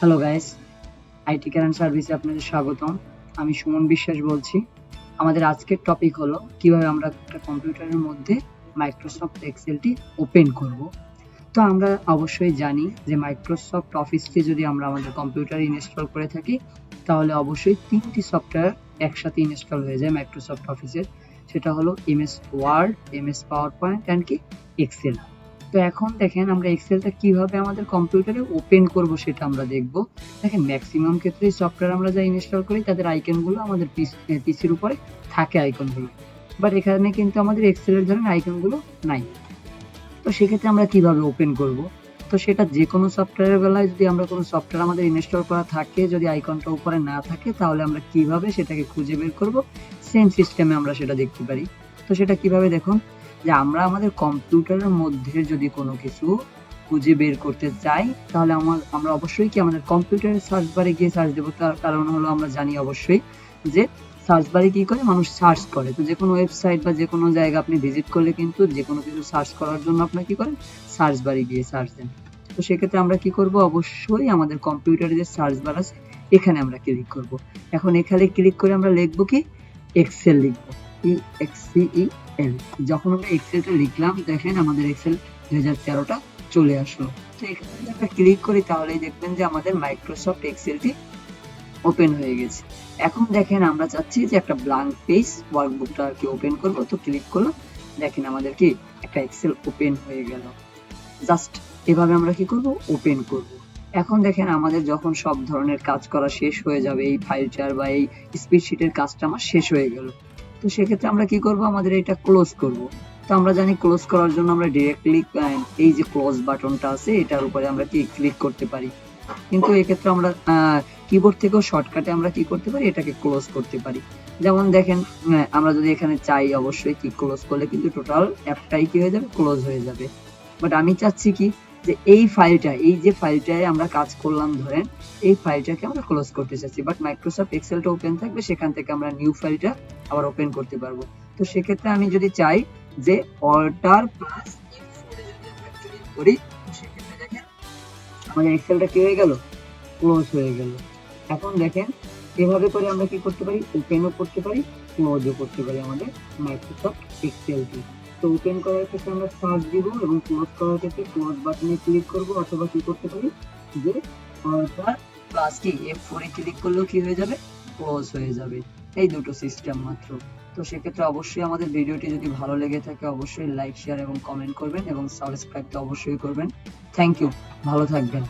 Hello guys, IT current সার্ভিসে আপনাদের স্বাগতম। আমি সুমন বিশ্বাস বলছি। আমাদের আজকের টপিক হলো কিভাবে আমরা একটা কম্পিউটারের মধ্যে মাইক্রোসফট এক্সেলটি ওপেন করব। তো আমরা অবশ্যই জানি যে মাইক্রোসফট অফিসকে যদি আমরা আমাদের কম্পিউটারে ইনস্টল করে থাকি তাহলে অবশ্যই 3টি সফটওয়্যার একসাথে ইনস্টল হয়ে যায় মাইক্রোসফট অফিসের। সেটা হলো MS Word, MS PowerPoint and কি এক্সেল। তো এখন দেখেন আমরা এক্সেলটা কিভাবে আমাদের কম্পিউটারে ওপেন করব সেটা আমরা দেখব। দেখেন ম্যাক্সিমাম ক্ষেত্রে সফটওয়্যার আমরা যা ইনস্টল করি তাদের আইকনগুলো আমাদের পিসির উপরে থাকে আইকনগুলো, বাট এখানে কিন্তু আমাদের এক্সেলের ধরনের আইকনগুলো নাই। তো সেক্ষেত্রে আমরা কিভাবে ওপেন করব? তো সেটা যে কোনো সফটওয়্যারের বেলায় যদি আমরা কোনো সফটওয়্যার আমাদের ইনস্টল করা থাকে, যদি আইকনটা উপরে না থাকে, তাহলে আমরা কিভাবে সেটাকে খুঁজে বের করব? সেম সিস্টেমে আমরা সেটা দেখতে পারি। তো সেটা কিভাবে দেখুন, যে আমরা আমাদের কম্পিউটারের মধ্যে যদি কোনো কিছু খুঁজে বের করতে চাই তাহলে আমরা অবশ্যই কি আমাদের কম্পিউটারের সার্চ বারে গিয়ে সার্চ দেবো। তার কারণ হলো আমরা জানি অবশ্যই যে সার্চ বারে কি করে মানুষ সার্চ করে। তো যে কোনো ওয়েবসাইট বা যে কোনো জায়গা আপনি ভিজিট করলে কিন্তু যে কোনো কিছু সার্চ করার জন্য আপনার কি করেন, সার্চ বারে গিয়ে সার্চ দেন। তো সেক্ষেত্রে আমরা কি করব, অবশ্যই আমাদের কম্পিউটারে যে সার্চ বার আছে এখানে আমরা ক্লিক করব। এখন এখানে ক্লিক করে আমরা লিখবো কি এক্সেল লিখবো, EXCEL। যখন আমরা এক্সেলটা লিখলাম দেখেন আমাদের এক্সেল 2013টা চলে আসলো। তো এখানে যদি আমরা ক্লিক করি তাহলেই দেখবেন যে আমাদের মাইক্রোসফট এক্সেলটি ওপেন হয়ে গেছে। এখন দেখেন আমরা চাচ্ছি যে একটা ব্ল্যাঙ্ক পেজ ওয়ার্কবুকটা আর কি ওপেন করব। তো ক্লিক করলাম, দেখেন আমাদের কি একটা এক্সেল ওপেন হয়ে গেল। জাস্ট এভাবে আমরা কি করব, ওপেন করব। এখন দেখেন আমাদের যখন সব ধরনের কাজ করা শেষ হয়ে যাবে, এই ফাইলটার বা এই স্প্রেডশিটের কাজটা আমার শেষ হয়ে গেল, তো সেক্ষেত্রে আমরা কি করব, আমাদের এটা ক্লোজ করব। তো আমরা জানি ক্লোজ করার জন্য আমরা ডিরেক্টলি এই যে ক্লোজ বাটনটা আছে এটার উপরে আমরা কি ক্লিক করতে পারি, কিন্তু এক্ষেত্রে আমরা কিবোর্ড থেকেও শর্টকাটে আমরা কি করতে পারি, এটাকে ক্লোজ করতে পারি। যেমন দেখেন আমরা যদি এখানে চাই অবশ্যই কি ক্লোজ করলে কিন্তু টোটাল অ্যাপটাই কি হয়ে যাবে, ক্লোজ হয়ে যাবে। বাট আমি চাচ্ছি কি যে এই ফাইলটা, এই যে ফাইলটায় আমরা কাজ করলাম ধরেন, এই ফাইলটাকে আমরা ক্লোজ করতে চাচ্ছি, বাট মাইক্রোসফট এক্সেলটা ওপেন থাকবে, সেখান থেকে আমরা নিউ ফাইলটা আবার ওপেন করতে পারবো। তো সেক্ষেত্রে আমি যদি চাই যে অল্টার প্লাস F4 এ যদি আমরা ক্লিক করি, সেক্ষেত্রে দেখেন আমাদের এক্সেলটা কি হয়ে গেল, ক্লোজ হয়ে গেল। এখন দেখেন এভাবে করে আমরা কি করতে পারি, ওপেনও করতে পারি, ক্লোজও করতে পারি আমাদের মাইক্রোসফট এক্সেলটি। তো ওপেন করার ক্ষেত্রে আমরা সার্চ দিব এবং ক্লোজ করার ক্ষেত্রে ক্লোজ বাটনে ক্লিক করব, অথবা কি করতে পারি যে অল্টার প্লাস কি F4 এ ক্লিক করলেও কি হয়ে যাবে, ক্লোজ হয়ে যাবে। এই দুটো সিস্টেম মাত্র। তো সেক্ষেত্রে অবশ্যই আমাদের ভিডিওটি যদি ভালো লেগে থাকে অবশ্যই লাইক, শেয়ার এবং কমেন্ট করবেন এবং সাবস্ক্রাইব তো অবশ্যই করবেন। থ্যাংক ইউ, ভালো থাকবেন।